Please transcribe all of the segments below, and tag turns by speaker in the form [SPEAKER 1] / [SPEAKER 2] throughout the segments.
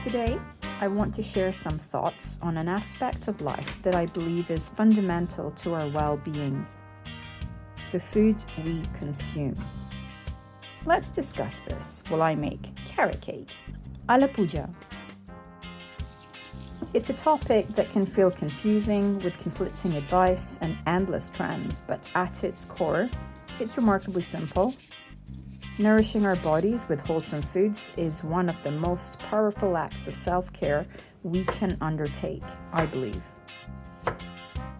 [SPEAKER 1] Today, I want to share some thoughts on an aspect of life that I believe is fundamental to our well-being: the food we consume. Let's discuss this while I make carrot cake a la Puja. It's a topic that can feel confusing with conflicting advice and endless trends, but at its core, it's remarkably simple. Nourishing our bodies with wholesome foods is one of the most powerful acts of self-care we can undertake, I believe.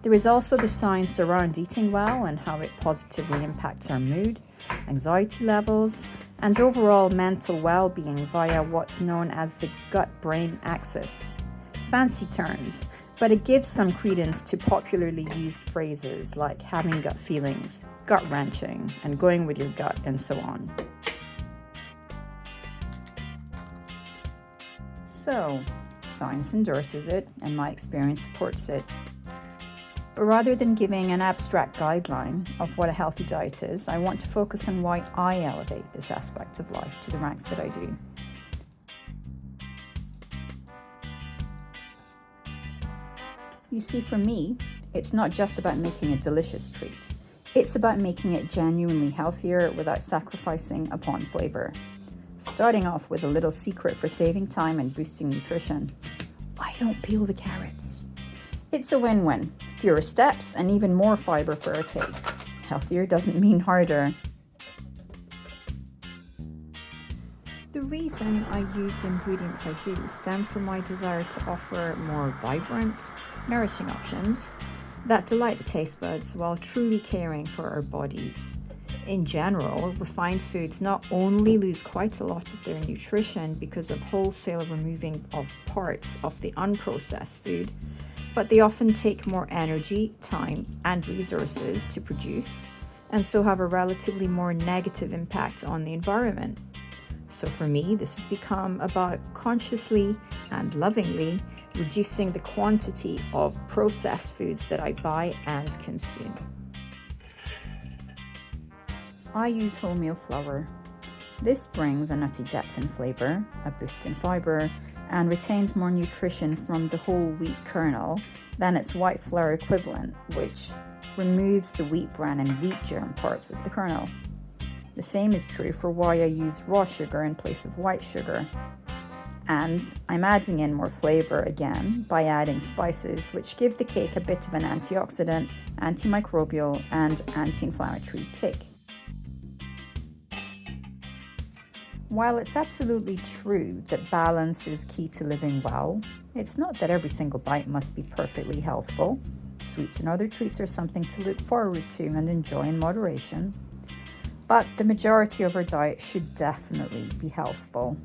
[SPEAKER 1] There is also the science around eating well and how it positively impacts our mood, anxiety levels, and overall mental well-being via what's known as the gut-brain axis. Fancy terms, but it gives some credence to popularly used phrases like having gut feelings, gut wrenching, and going with your gut, and so on. So, science endorses it, and my experience supports it. But rather than giving an abstract guideline of what a healthy diet is, I want to focus on why I elevate this aspect of life to the ranks that I do. You see, for me, it's not just about making a delicious treat. It's about making it genuinely healthier without sacrificing upon flavor. Starting off with a little secret for saving time and boosting nutrition: I don't peel the carrots. It's a win-win. Fewer steps and even more fiber for a cake. Healthier doesn't mean harder. The reason I use the ingredients I do stem from my desire to offer more vibrant, nourishing options that delight the taste buds while truly caring for our bodies. In general, refined foods not only lose quite a lot of their nutrition because of wholesale removing of parts of the unprocessed food, but they often take more energy, time, and resources to produce, and so have a relatively more negative impact on the environment. So for me, this has become about consciously and lovingly reducing the quantity of processed foods that I buy and consume. I use wholemeal flour. This brings a nutty depth and flavor, a boost in fiber, and retains more nutrition from the whole wheat kernel than its white flour equivalent, which removes the wheat bran and wheat germ parts of the kernel. The same is true for why I use raw sugar in place of white sugar. And I'm adding in more flavor again by adding spices, which give the cake a bit of an antioxidant, antimicrobial, and anti-inflammatory kick. While it's absolutely true that balance is key to living well, it's not that every single bite must be perfectly healthful. Sweets and other treats are something to look forward to and enjoy in moderation. But the majority of our diet should definitely be healthful.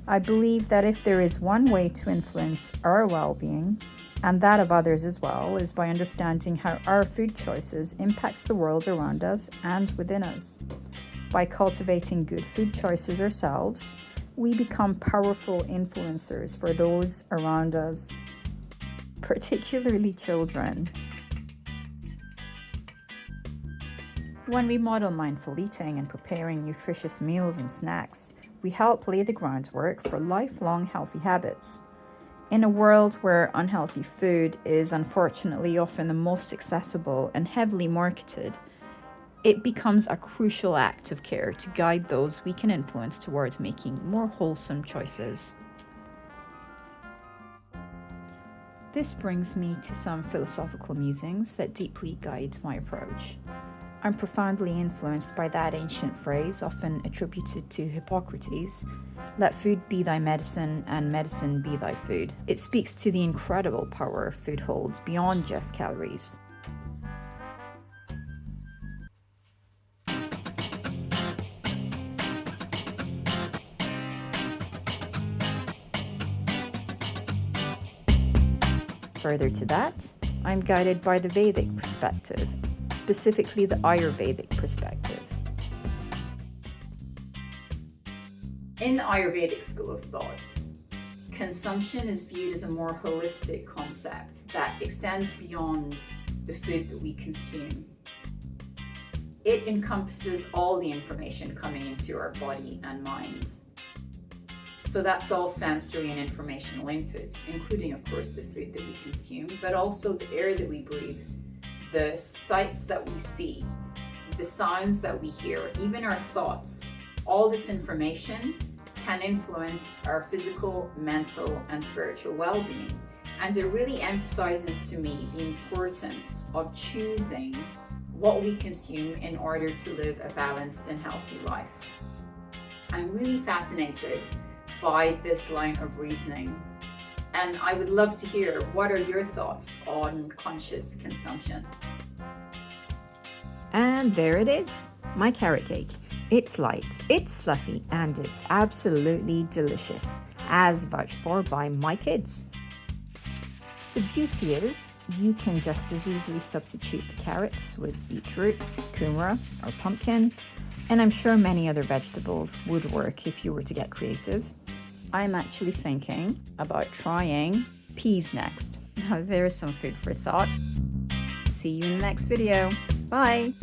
[SPEAKER 1] I believe that if there is one way to influence our well-being, and that of others as well, is by understanding how our food choices impacts the world around us and within us. By cultivating good food choices ourselves, we become powerful influencers for those around us, particularly children. When we model mindful eating and preparing nutritious meals and snacks, we help lay the groundwork for lifelong healthy habits. In a world where unhealthy food is unfortunately often the most accessible and heavily marketed, it becomes a crucial act of care to guide those we can influence towards making more wholesome choices. This brings me to some philosophical musings that deeply guide my approach. I'm profoundly influenced by that ancient phrase, often attributed to Hippocrates, "Let food be thy medicine, and medicine be thy food." It speaks to the incredible power food holds beyond just calories. Further to that, I'm guided by the Vedic perspective, specifically the Ayurvedic perspective. In the Ayurvedic school of thought, consumption is viewed as a more holistic concept that extends beyond the food that we consume. It encompasses all the information coming into our body and mind. So that's all sensory and informational inputs, including, of course, the food that we consume, but also the air that we breathe, the sights that we see, the sounds that we hear, even our thoughts. All this information can influence our physical, mental, and spiritual well-being. And it really emphasizes to me the importance of choosing what we consume in order to live a balanced and healthy life. I'm really fascinated by this line of reasoning, and I would love to hear what are your thoughts on conscious consumption.
[SPEAKER 2] And there it is, my carrot cake. It's light, it's fluffy, and it's absolutely delicious, as vouched for by my kids. The beauty is, you can just as easily substitute the carrots with beetroot, kumara, or pumpkin, and I'm sure many other vegetables would work if you were to get creative. I'm actually thinking about trying peas next. Now there's some food for thought. See you in the next video. Bye!